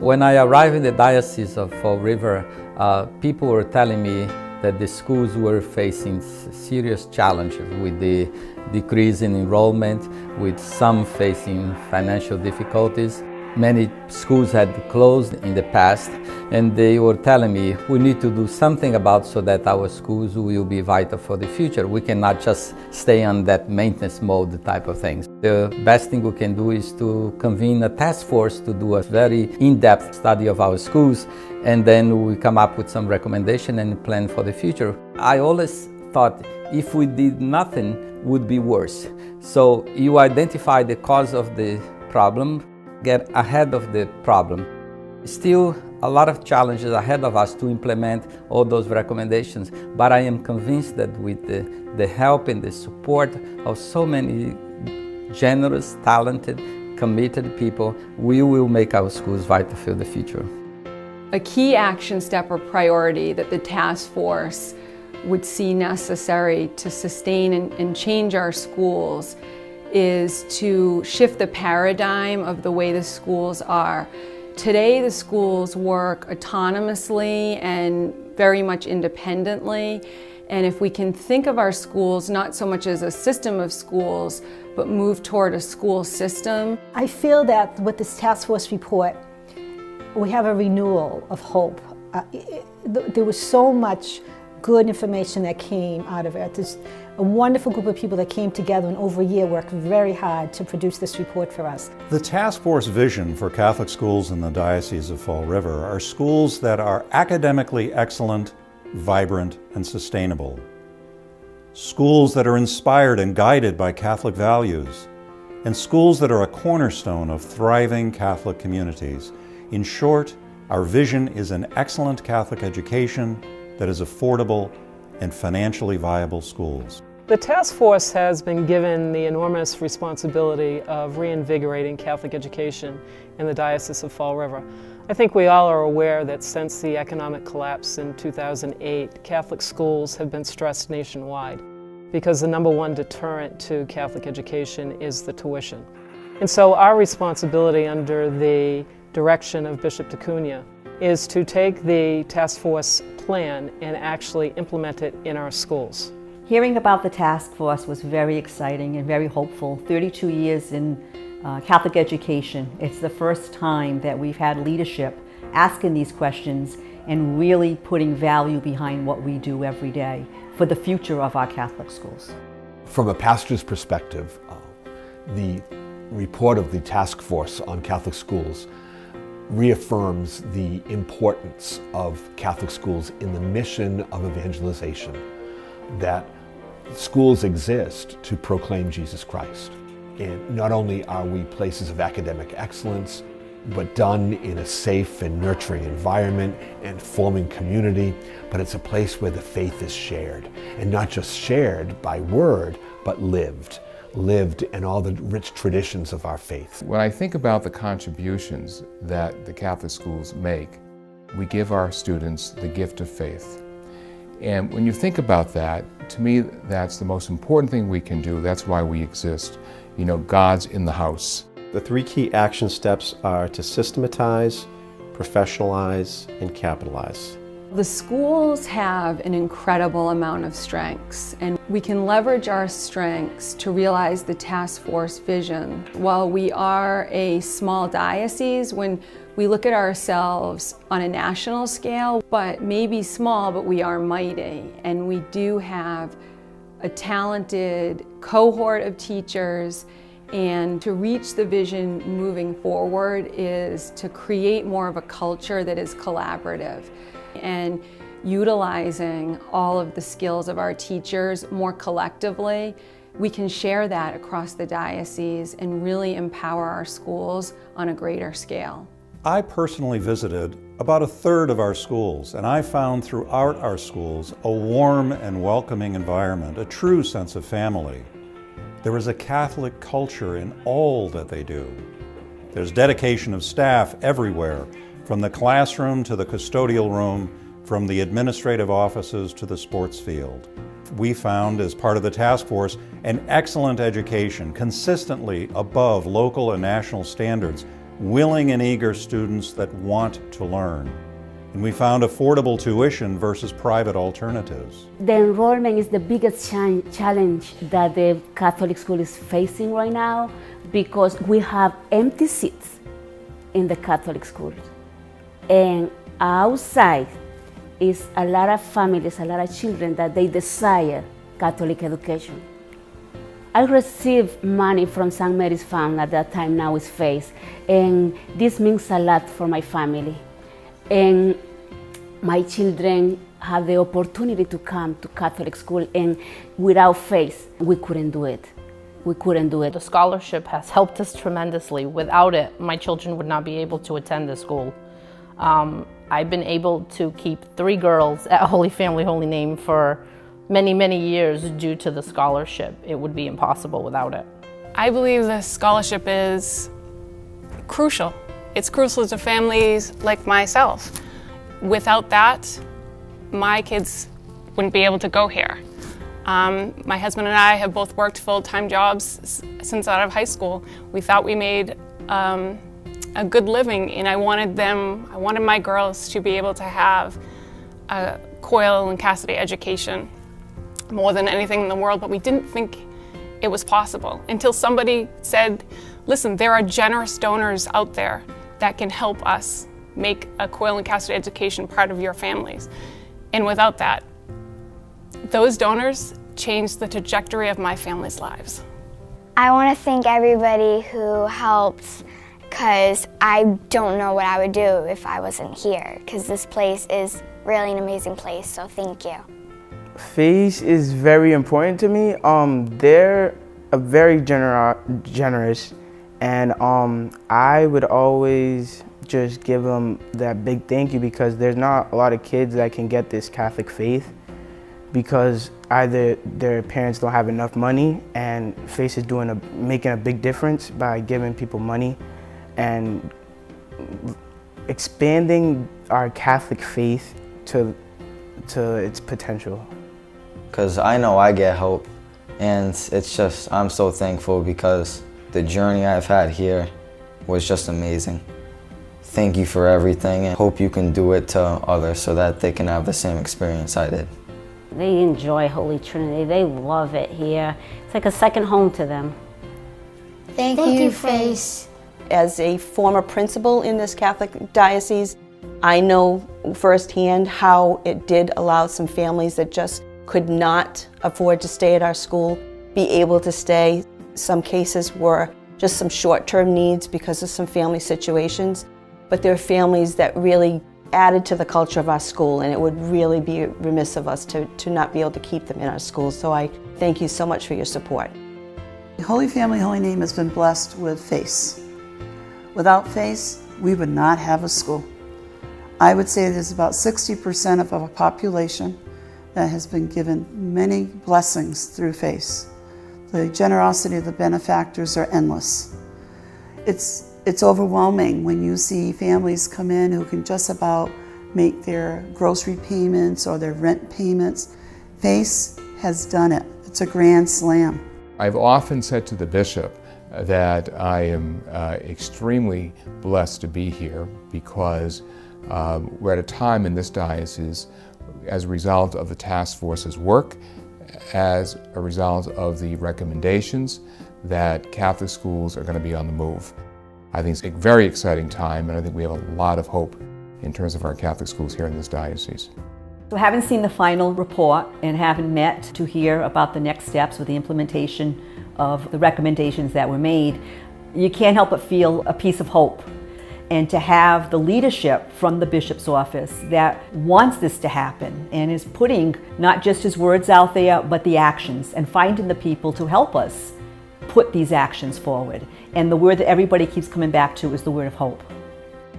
When I arrived in the Diocese of Fall River, people were telling me that the schools were facing serious challenges with the decrease in enrollment, with some facing financial difficulties. Many schools had closed in the past, and they were telling me we need to do something about so that our schools will be vital for the future. We cannot just stay on that maintenance mode type of things. The best thing we can do is to convene a task force to do a very in-depth study of our schools, and then we come up with some recommendation and plan for the future. I always thought if we did nothing, it would be worse. So you identify the cause of the problem, get ahead of the problem. Still a lot of challenges ahead of us to implement all those recommendations, but I am convinced that with the help and the support of so many generous, talented, committed people, we will make our schools vital for the future. A key action step or priority that the task force would see necessary to sustain and change our schools is to shift the paradigm of the way the schools are. Today, the schools work autonomously and very much independently. And if we can think of our schools not so much as a system of schools, but move toward a school system. I feel that with this task force report, we have a renewal of hope. There was so much good information that came out of it. There's a wonderful group of people that came together and over a year worked very hard to produce this report for us. The task force vision for Catholic schools in the Diocese of Fall River are schools that are academically excellent, vibrant, and sustainable. Schools that are inspired and guided by Catholic values, and schools that are a cornerstone of thriving Catholic communities. In short, our vision is an excellent Catholic education that is affordable and financially viable schools. The task force has been given the enormous responsibility of reinvigorating Catholic education in the Diocese of Fall River. I think we all are aware that since the economic collapse in 2008, Catholic schools have been stressed nationwide because the number one deterrent to Catholic education is the tuition. And so our responsibility under the direction of Bishop D'Acunha is to take the task force plan and actually implement it in our schools. Hearing about the task force was very exciting and very hopeful. 32 years in Catholic education, it's the first time that we've had leadership asking these questions and really putting value behind what we do every day for the future of our Catholic schools. From a pastor's perspective, the report of the task force on Catholic schools reaffirms the importance of Catholic schools in the mission of evangelization, that schools exist to proclaim Jesus Christ. And not only are we places of academic excellence, but done in a safe and nurturing environment and forming community, but it's a place where the faith is shared, and not just shared by word, but lived in all the rich traditions of our faith. When I think about the contributions that the Catholic schools make, we give our students the gift of faith. And when you think about that, to me, that's the most important thing we can do. That's why we exist. You know, God's in the house. The three key action steps are to systematize, professionalize, and capitalize. The schools have an incredible amount of strengths, and we can leverage our strengths to realize the task force vision. While we are a small diocese, when we look at ourselves on a national scale, but maybe small, but we are mighty, and we do have a talented cohort of teachers. And to reach the vision moving forward is to create more of a culture that is collaborative and utilizing all of the skills of our teachers more collectively. We can share that across the diocese and really empower our schools on a greater scale. I personally visited about a third of our schools, and I found throughout our schools a warm and welcoming environment, a true sense of family. There is a Catholic culture in all that they do. There's dedication of staff everywhere, from the classroom to the custodial room, from the administrative offices to the sports field. We found, as part of the task force, an excellent education consistently above local and national standards willing and eager students that want to learn. And we found affordable tuition versus private alternatives. The enrollment is the biggest challenge that the Catholic school is facing right now, because we have empty seats in the Catholic schools. And outside is a lot of families, a lot of children that they desire Catholic education. I received money from St. Mary's Fund at that time, now is FACE, and this means a lot for my family. And my children have the opportunity to come to Catholic school, and without FACE, we couldn't do it. We couldn't do it. The scholarship has helped us tremendously. Without it, my children would not be able to attend the school. I've been able to keep 3 girls at Holy Family, Holy Name for many, many years due to the scholarship. It would be impossible without it. I believe the scholarship is crucial. It's crucial to families like myself. Without that, my kids wouldn't be able to go here. My husband and I have both worked full-time jobs since out of high school. We thought we made a good living, and I wanted my girls to be able to have a Coil and Cassidy education more than anything in the world, but we didn't think it was possible until somebody said, listen, there are generous donors out there that can help us make a Coil and Cassidy education part of your families. And without that, those donors changed the trajectory of my family's lives. I want to thank everybody who helped, because I don't know what I would do if I wasn't here, because this place is really an amazing place, so thank you. FACE is very important to me. They're very generous, and I would always just give them that big thank you, because there's not a lot of kids that can get this Catholic faith, because either their parents don't have enough money, and FACE is making a big difference by giving people money and expanding our Catholic faith to its potential. Because I know I get hope, and it's just, I'm so thankful because the journey I've had here was just amazing. Thank you for everything, and hope you can do it to others so that they can have the same experience I did. They enjoy Holy Trinity. They love it here. It's like a second home to them. Thank you, FACE. As a former principal in this Catholic diocese, I know firsthand how it did allow some families that just could not afford to stay at our school be able to stay. Some cases were just some short-term needs because of some family situations, but there are families that really added to the culture of our school, and it would really be remiss of us to not be able to keep them in our school. So I thank you so much for your support. Holy Family, Holy Name has been blessed with FACE. Without FACE, we would not have a school. I would say there's about 60% of our population that has been given many blessings through FACE. The generosity of the benefactors are endless. It's overwhelming when you see families come in who can just about make their grocery payments or their rent payments. FACE has done it. It's a grand slam. I've often said to the bishop that I am extremely blessed to be here, because we're at a time in this diocese, as a result of the task force's work, as a result of the recommendations, that Catholic schools are going to be on the move. I think it's a very exciting time, and I think we have a lot of hope in terms of our Catholic schools here in this diocese. So having seen the final report and having met to hear about the next steps with the implementation of the recommendations that were made, you can't help but feel a piece of hope. And to have the leadership from the bishop's office that wants this to happen and is putting not just his words out there, but the actions, and finding the people to help us put these actions forward. And the word that everybody keeps coming back to is the word of hope.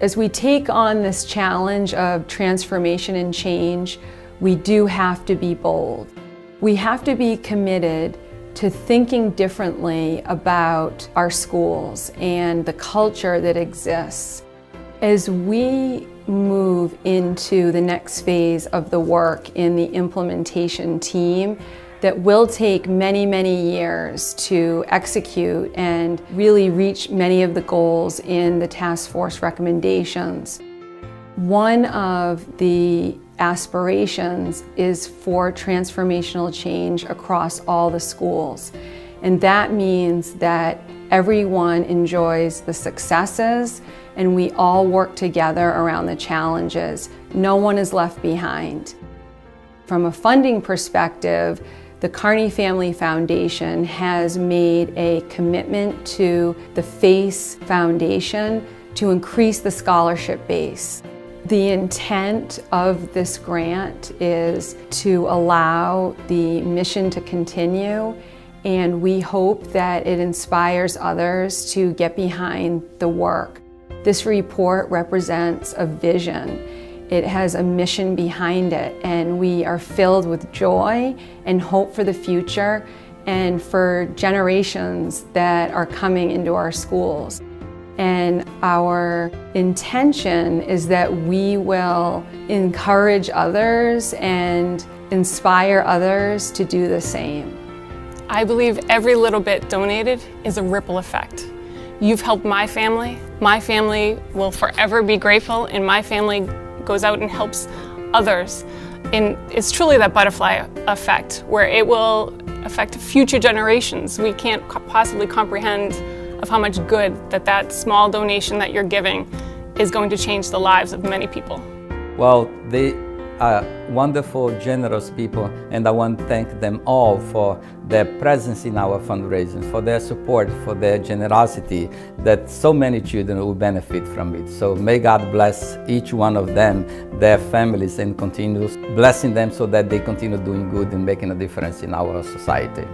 As we take on this challenge of transformation and change, we do have to be bold. We have to be committed to thinking differently about our schools and the culture that exists. As we move into the next phase of the work in the implementation team, that will take many, many years to execute and really reach many of the goals in the task force recommendations. One of the aspirations is for transformational change across all the schools. And that means that everyone enjoys the successes and we all work together around the challenges. No one is left behind. From a funding perspective, the Carney Family Foundation has made a commitment to the FACE Foundation to increase the scholarship base. The intent of this grant is to allow the mission to continue, and we hope that it inspires others to get behind the work. This report represents a vision. It has a mission behind it, and we are filled with joy and hope for the future and for generations that are coming into our schools. And our intention is that we will encourage others and inspire others to do the same. I believe every little bit donated is a ripple effect. You've helped my family. My family will forever be grateful, and my family goes out and helps others. And it's truly that butterfly effect where it will affect future generations. We can't possibly comprehend of how much good that small donation that you're giving is going to change the lives of many people. Well, they are wonderful, generous people, and I want to thank them all for their presence in our fundraising, for their support, for their generosity, that so many children will benefit from it. So may God bless each one of them, their families, and continue blessing them so that they continue doing good and making a difference in our society.